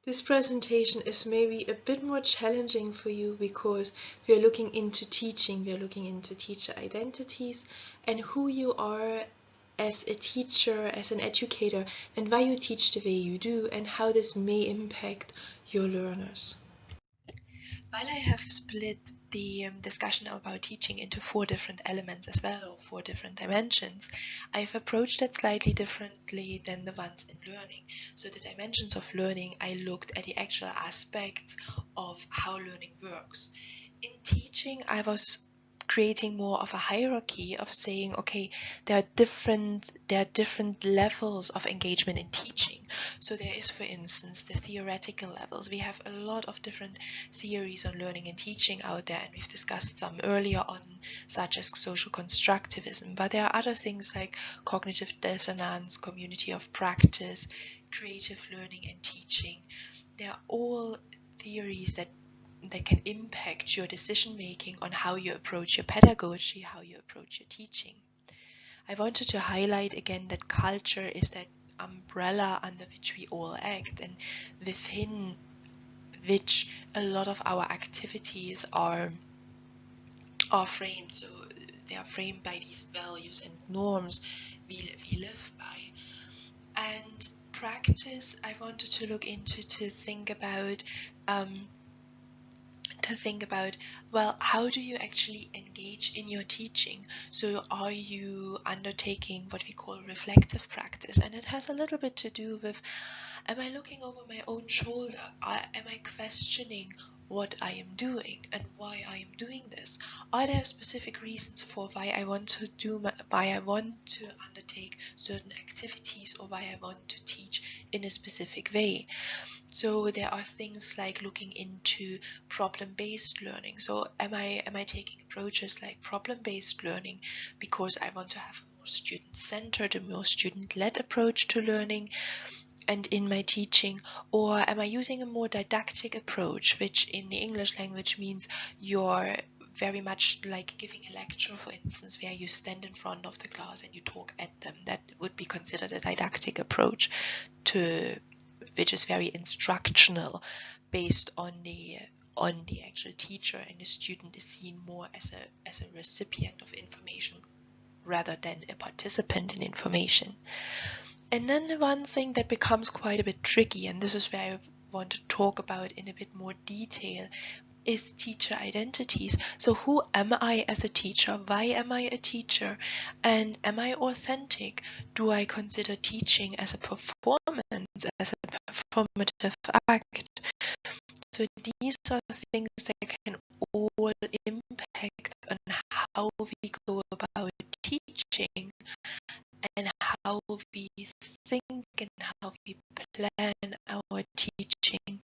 This presentation is maybe a bit more challenging for you because we are looking into teaching, we are looking into teacher identities and who you are as a teacher, as an educator, and why you teach the way you do, and how this may impact your learners. While I have split the discussion about teaching into 4 different elements as well, or 4 different dimensions, I've approached it slightly differently than the ones in learning. So the dimensions of learning, I looked at the actual aspects of how learning works. In teaching, I was creating more of a hierarchy of saying, okay, there are different levels of engagement in teaching. So there is, for instance, the theoretical levels. We have a lot of different theories on learning and teaching out there, and we've discussed some earlier on, such as social constructivism. But there are other things like cognitive dissonance, community of practice, creative learning and teaching. They're all theories that can impact your decision making on how you approach your pedagogy, how you approach your teaching. I wanted to highlight again that culture is that umbrella under which we all act, and within which a lot of our activities are framed. So they are framed by these values and norms we live by. And practice, I wanted to look into to think about well, how do you actually engage in your teaching? So are you undertaking what we call reflective practice? And it has a little bit to do with, am I looking over my own shoulder? Am I questioning what I am doing and why I am doing this? Are there specific reasons for why I want to undertake certain activities, or why I want to teach in a specific way? So there are things like looking into problem-based learning. So am I taking approaches like problem-based learning because I want to have a more student-centered, a more student-led approach to learning and in my teaching? Or am I using a more didactic approach, which in the English language means you're very much like giving a lecture, for instance, where you stand in front of the class and you talk at them? That would be considered a didactic approach, which is very instructional, based on the actual teacher, and the student is seen more as a recipient of information rather than a participant in information. And then the one thing that becomes quite a bit tricky, and this is where I want to talk about in a bit more detail, is teacher identities. So who am I as a teacher? Why am I a teacher? And am I authentic? Do I consider teaching as a performance, as a performative act? So these are things that can all impact on how we go about teaching, and how we think and how we plan our teaching.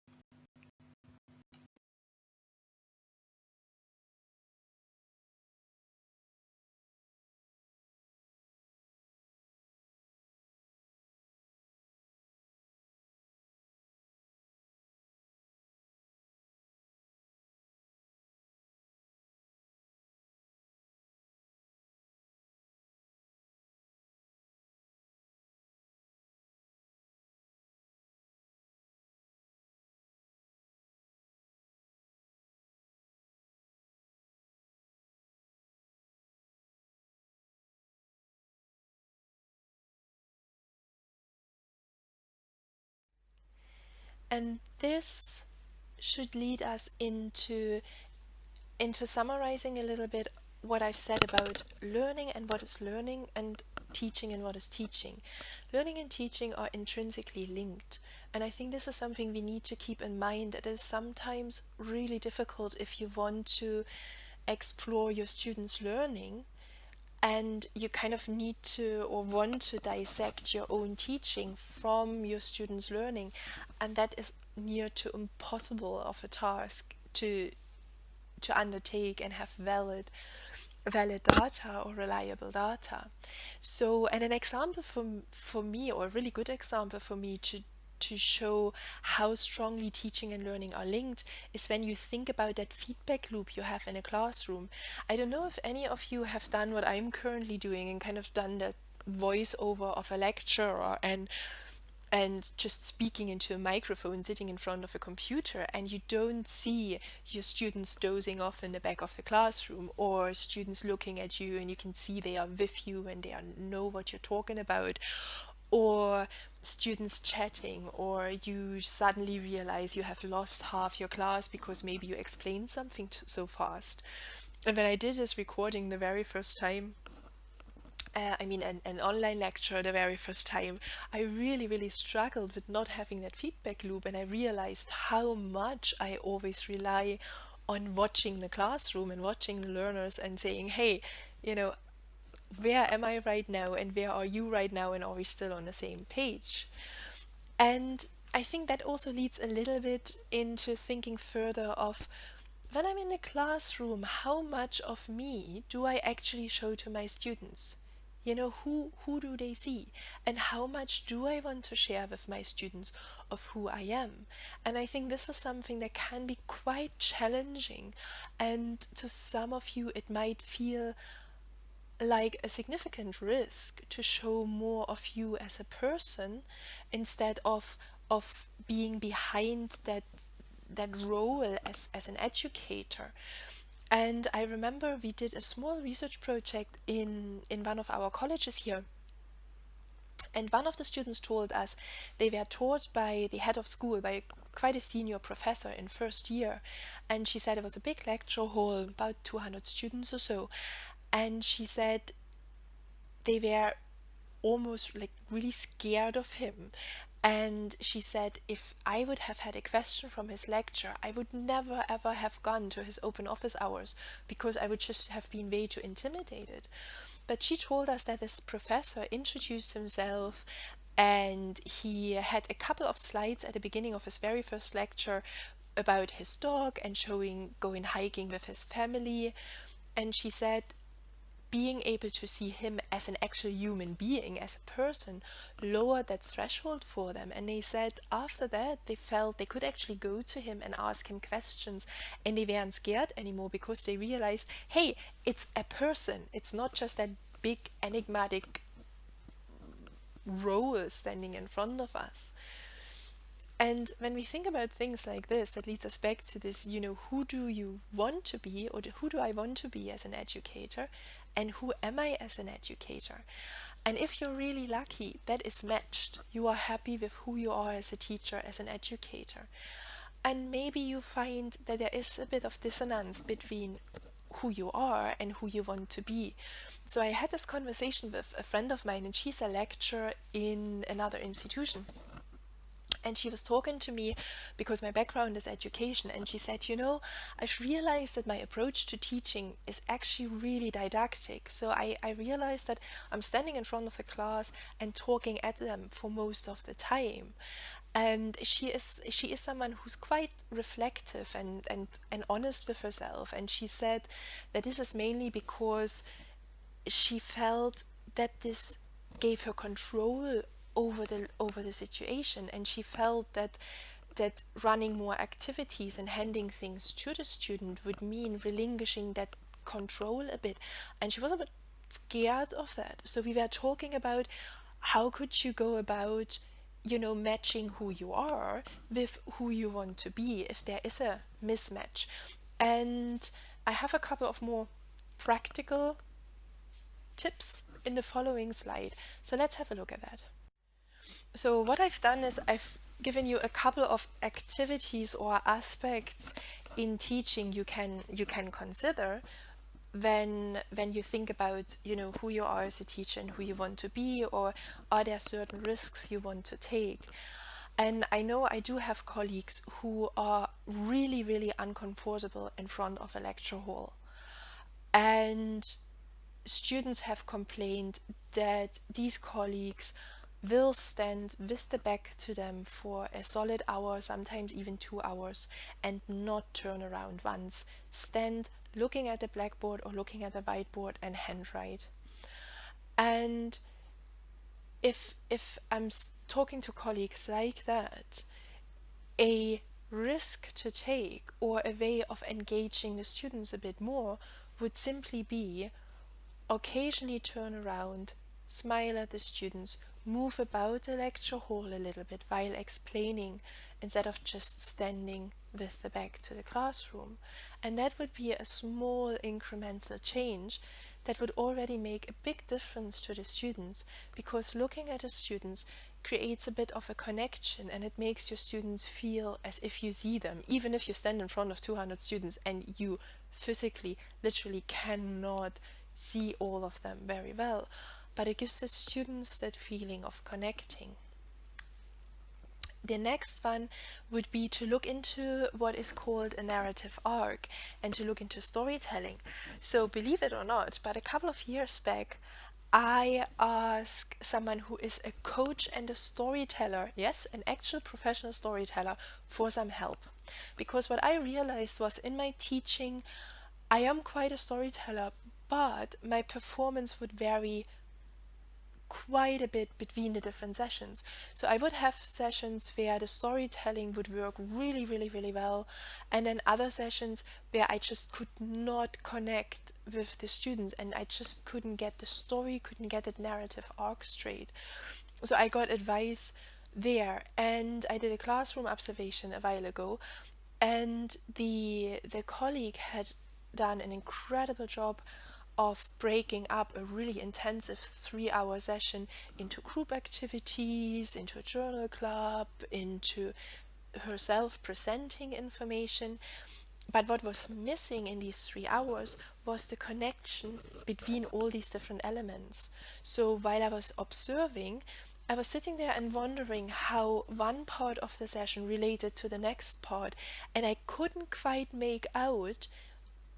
And this should lead us into summarizing a little bit what I've said about learning and what is learning, and teaching and what is teaching. Learning and teaching are intrinsically linked, and I think this is something we need to keep in mind. It is sometimes really difficult if you want to explore your students' learning, and you kind of need to or want to dissect your own teaching from your students' learning, and that is near to impossible of a task to undertake and have valid data or reliable data. So, and an example for me, or a really good example for me to show how strongly teaching and learning are linked, is when you think about that feedback loop you have in a classroom. I don't know if any of you have done what I'm currently doing and kind of done that voiceover of a lecture, and and just speaking into a microphone, sitting in front of a computer, and you don't see your students dozing off in the back of the classroom, or students looking at you and you can see they are with you and know what you're talking about, or students chatting, or you suddenly realize you have lost half your class because maybe you explained something so fast. And when I did this recording the very first time, an online lecture the very first time, I really, really struggled with not having that feedback loop, and I realized how much I always rely on watching the classroom and watching the learners and saying, hey, where am I right now, and where are you right now, and are we still on the same page? And I think that also leads a little bit into thinking further of, when I'm in the classroom, how much of me do I actually show to my students? Who do they see? And how much do I want to share with my students of who I am? And I think this is something that can be quite challenging. And to some of you, it might feel like a significant risk to show more of you as a person, instead of being behind that role as an educator. And I remember we did a small research project in one of our colleges here. And one of the students told us they were taught by the head of school, by quite a senior professor in first year. And she said it was a big lecture hall, about 200 students or so. And she said they were almost like really scared of him. And she said, if I would have had a question from his lecture, I would never ever have gone to his open office hours, because I would just have been way too intimidated. But she told us that this professor introduced himself, and he had a couple of slides at the beginning of his very first lecture about his dog and showing going hiking with his family. And she said, being able to see him as an actual human being, as a person, lowered that threshold for them. And they said after that they felt they could actually go to him and ask him questions, and they weren't scared anymore, because they realized, hey, it's a person, it's not just that big enigmatic role standing in front of us. And when we think about things like this, that leads us back to this, who do you want to be, or who do I want to be as an educator, and who am I as an educator? And if you're really lucky, that is matched. You are happy with who you are as a teacher, as an educator. And maybe you find that there is a bit of dissonance between who you are and who you want to be. So I had this conversation with a friend of mine, and she's a lecturer in another institution. And she was talking to me because my background is education, and she said, I've realized that my approach to teaching is actually really didactic. So I realized that I'm standing in front of the class and talking at them for most of the time. And she is someone who's quite reflective and honest with herself. And she said that this is mainly because she felt that this gave her control over the situation, and she felt that running more activities and handing things to the student would mean relinquishing that control a bit, and she was a bit scared of that. So we were talking about how could you go about matching who you are with who you want to be if there is a mismatch. And I have a couple of more practical tips in the following slide, so let's have a look at that. So what I've done is I've given you a couple of activities or aspects in teaching you can consider when you think about who you are as a teacher and who you want to be, or are there certain risks you want to take. And I know I do have colleagues who are really, really uncomfortable in front of a lecture hall, and students have complained that these colleagues will stand with the back to them for a solid hour, sometimes even 2 hours, and not turn around once. Stand looking at the blackboard or looking at the whiteboard and handwrite. And if I'm talking to colleagues like that, a risk to take or a way of engaging the students a bit more would simply be occasionally turn around, smile at the students, move about the lecture hall a little bit while explaining instead of just standing with the back to the classroom. And that would be a small incremental change that would already make a big difference to the students, because looking at the students creates a bit of a connection, and it makes your students feel as if you see them, even if you stand in front of 200 students and you physically, literally cannot see all of them very well. But it gives the students that feeling of connecting. The next one would be to look into what is called a narrative arc and to look into storytelling. So believe it or not, but a couple of years back, I asked someone who is a coach and a storyteller, yes, an actual professional storyteller, for some help. Because what I realized was in my teaching, I am quite a storyteller, but my performance would vary quite a bit between the different sessions. So I would have sessions where the storytelling would work really, really, really well, and then other sessions where I just could not connect with the students and I just couldn't get the story, couldn't get the narrative arc straight. So I got advice there, and I did a classroom observation a while ago, and the colleague had done an incredible job of breaking up a really intensive 3-hour session into group activities, into a journal club, into herself presenting information. But what was missing in these 3 hours was the connection between all these different elements. So while I was observing, I was sitting there and wondering how one part of the session related to the next part, and I couldn't quite make out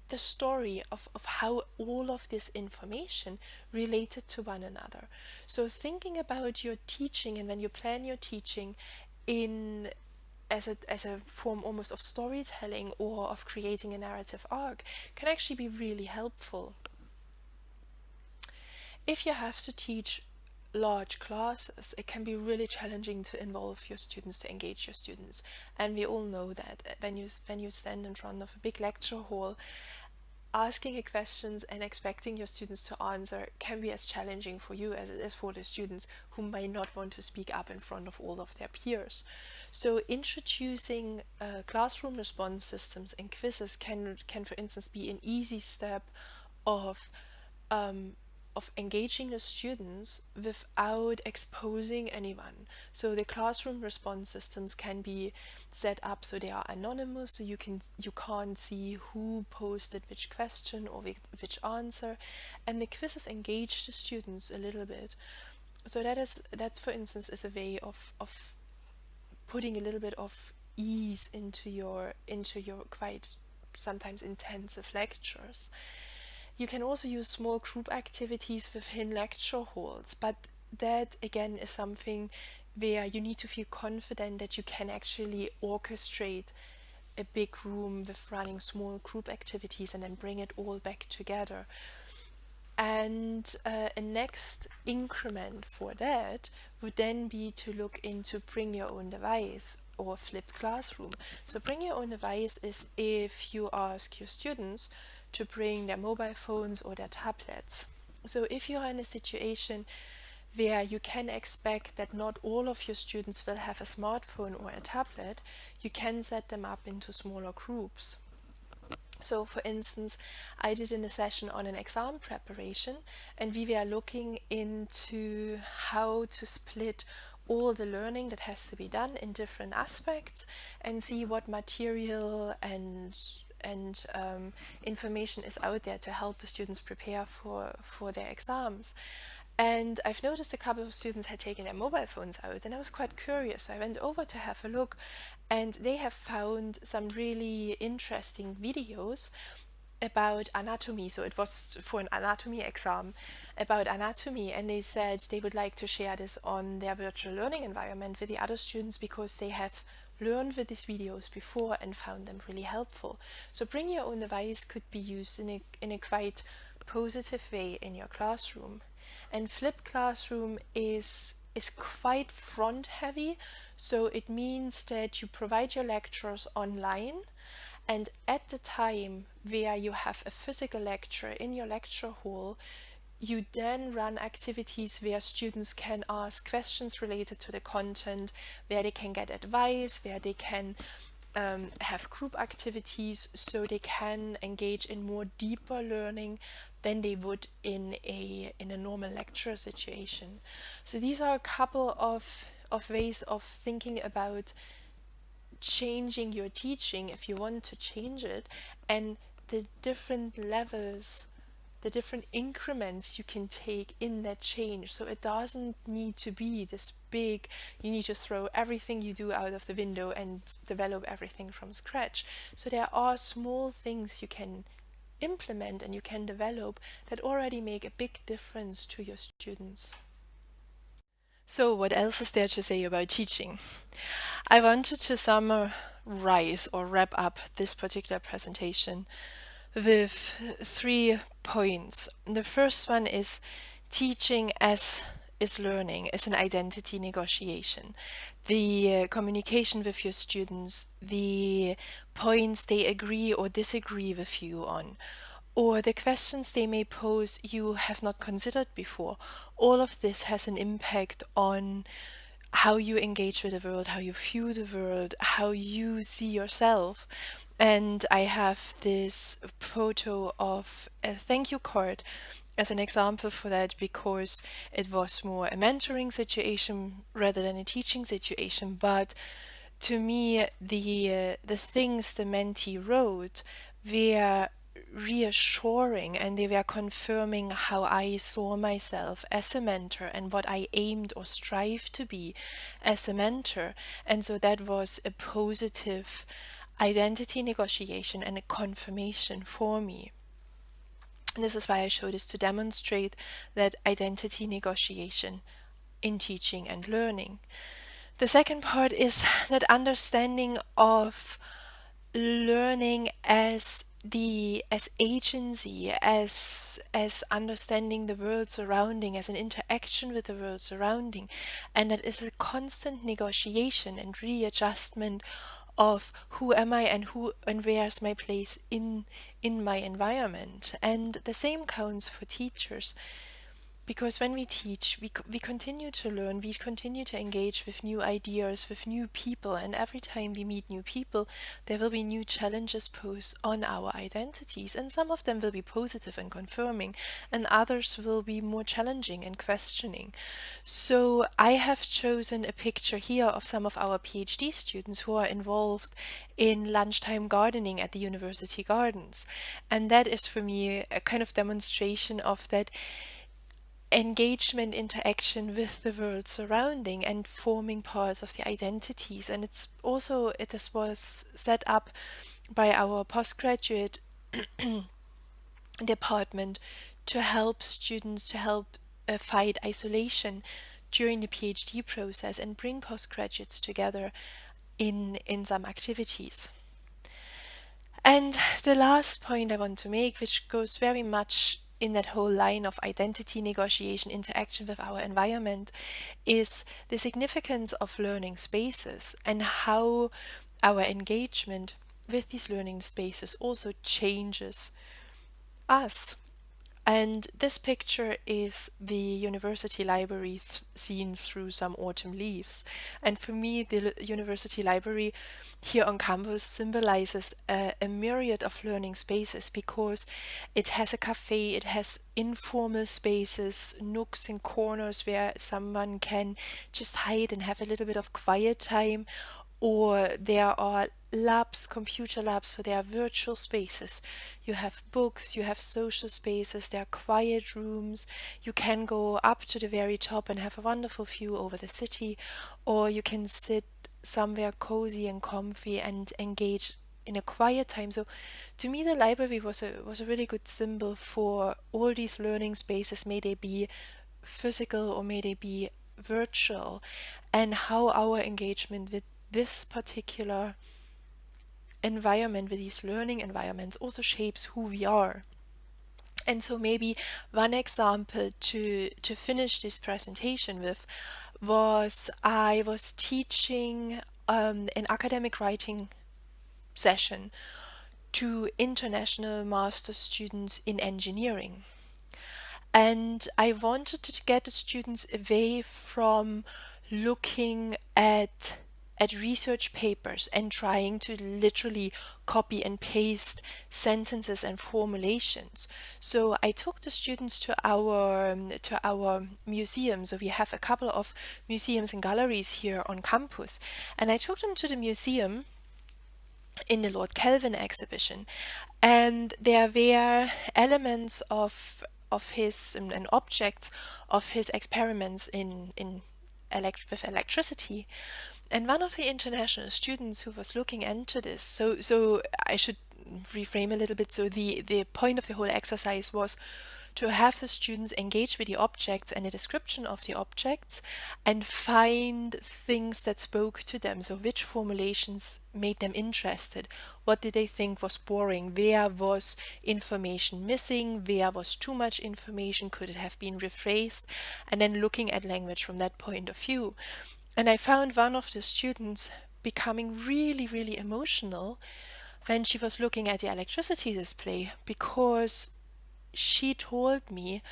the story of how all of this information related to one another. So thinking about your teaching, and when you plan your teaching in as a form almost of storytelling or of creating a narrative arc, can actually be really helpful. If you have to teach large classes, it can be really challenging to involve your students, to engage your students. And we all know that when you stand in front of a big lecture hall, asking questions and expecting your students to answer can be as challenging for you as it is for the students who might not want to speak up in front of all of their peers. So introducing classroom response systems and quizzes can for instance be an easy step of engaging the students without exposing anyone. So the classroom response systems can be set up so they are anonymous, so you can't see who posted which question or which answer, and the quizzes engage the students a little bit. So that for instance is a way of putting a little bit of ease into your quite sometimes intensive lectures. You can also use small group activities within lecture halls, but that again is something where you need to feel confident that you can actually orchestrate a big room with running small group activities and then bring it all back together. And a next increment for that would then be to look into bring your own device or flipped classroom. So bring your own device is if you ask your students to bring their mobile phones or their tablets. So if you are in a situation where you can expect that not all of your students will have a smartphone or a tablet, you can set them up into smaller groups. So for instance, I did in a session on an exam preparation, and we were looking into how to split all the learning that has to be done in different aspects and see what material and information is out there to help the students prepare for their exams. And I've noticed a couple of students had taken their mobile phones out, and I was quite curious. So I went over to have a look, and they have found some really interesting videos about anatomy. So it was for an anatomy exam about anatomy, and they said they would like to share this on their virtual learning environment with the other students because they have learned with these videos before and found them really helpful. So bring your own device could be used in a quite positive way in your classroom. And flipped classroom is quite front heavy, so it means that you provide your lectures online, and at the time where you have a physical lecture in your lecture hall, You then run activities where students can ask questions related to the content, where they can get advice, where they can have group activities, so they can engage in more deeper learning than they would in a normal lecture situation. So these are a couple of ways of thinking about changing your teaching if you want to change it, and the different levels, the different increments you can take in that change. So it doesn't need to be this big, you need to throw everything you do out of the window and develop everything from scratch. So there are small things you can implement and you can develop that already make a big difference to your students. So, what else is there to say about teaching? I wanted to summarize or wrap up this particular presentation with 3 points. The first one is teaching as is learning, is an identity negotiation. The communication with your students, the points they agree or disagree with you on, or the questions they may pose you have not considered before. All of this has an impact on how you engage with the world, how you view the world, how you see yourself. And I have this photo of a thank you card as an example for that, because it was more a mentoring situation rather than a teaching situation. But to me, the things the mentee wrote were reassuring, and they were confirming how I saw myself as a mentor and what I aimed or strived to be as a mentor. And so that was a positive identity negotiation and a confirmation for me. And this is why I show this, to demonstrate that identity negotiation in teaching and learning. The second part is that understanding of learning as agency, as understanding the world surrounding, as an interaction with the world surrounding, and that is a constant negotiation and readjustment of who am I and where's my place in my environment. And the same counts for teachers. Because when we teach, we continue to learn, we continue to engage with new ideas, with new people, and every time we meet new people, there will be new challenges posed on our identities, and some of them will be positive and confirming, and others will be more challenging and questioning. So I have chosen a picture here of some of our PhD students who are involved in lunchtime gardening at the university gardens, and that is for me a kind of demonstration of that engagement, interaction with the world surrounding, and forming parts of the identities. And it was set up by our postgraduate department to help students, to help fight isolation during the PhD process and bring postgraduates together in some activities. And the last point I want to make, which goes very much in that whole line of identity negotiation, interaction with our environment, is the significance of learning spaces and how our engagement with these learning spaces also changes us. And this picture is the university library seen through some autumn leaves. And for me, the university library here on campus symbolizes a myriad of learning spaces, because it has a cafe, it has informal spaces, nooks and corners where someone can just hide and have a little bit of quiet time, or there are labs, computer labs, so there are virtual spaces. You have books, you have social spaces, there are quiet rooms. You can go up to the very top and have a wonderful view over the city, or you can sit somewhere cozy and comfy and engage in a quiet time. So to me, the library was a really good symbol for all these learning spaces, may they be physical or may they be virtual, and how our engagement with this particular environment, with these learning environments, also shapes who we are. And so maybe one example to finish this presentation with was, I was teaching an academic writing session to international master students in engineering. And I wanted to get the students away from looking at research papers and trying to literally copy and paste sentences and formulations. So I took the students to our museum. So we have a couple of museums and galleries here on campus, and I took them to the museum in the Lord Kelvin exhibition, and there were elements of his and objects of his experiments with electricity. And one of the international students who was looking into this, so I should reframe a little bit. So the point of the whole exercise was to have the students engage with the objects and the description of the objects and find things that spoke to them. So which formulations made them interested? What did they think was boring? Where was information missing? Where was too much information? Could it have been rephrased? And then looking at language from that point of view. And I found one of the students becoming really, really emotional when she was looking at the electricity display, because she told me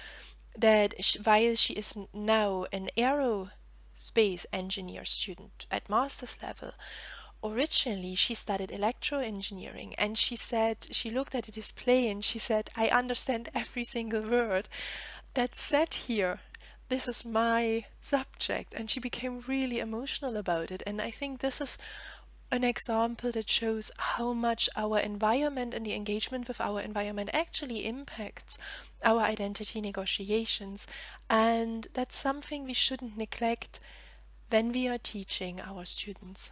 that while she is now an aerospace engineer student at master's level, originally she studied electro engineering, and she said she looked at the display and she said, I understand every single word that's said here. This is my subject. And she became really emotional about it. And I think this is an example that shows how much our environment and the engagement with our environment actually impacts our identity negotiations. And that's something we shouldn't neglect when we are teaching our students.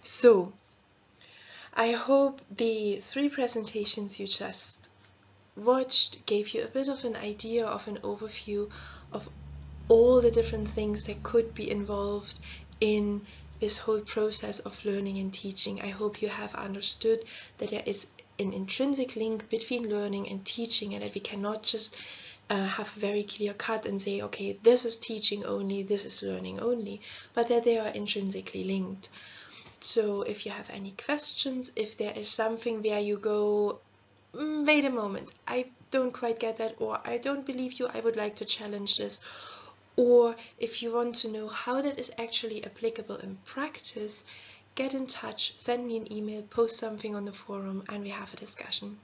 So, I hope the 3 presentations you just watched gave you a bit of an idea, of an overview of all the different things that could be involved in this whole process of learning and teaching. I hope you have understood that there is an intrinsic link between learning and teaching, and that we cannot just have a very clear cut and say, okay, this is teaching only, this is learning only, but that they are intrinsically linked. So if you have any questions, if there is something where you go, wait a moment, I don't quite get that, or I don't believe you, I would like to challenge this, or if you want to know how that is actually applicable in practice, get in touch, send me an email, post something on the forum, and we have a discussion.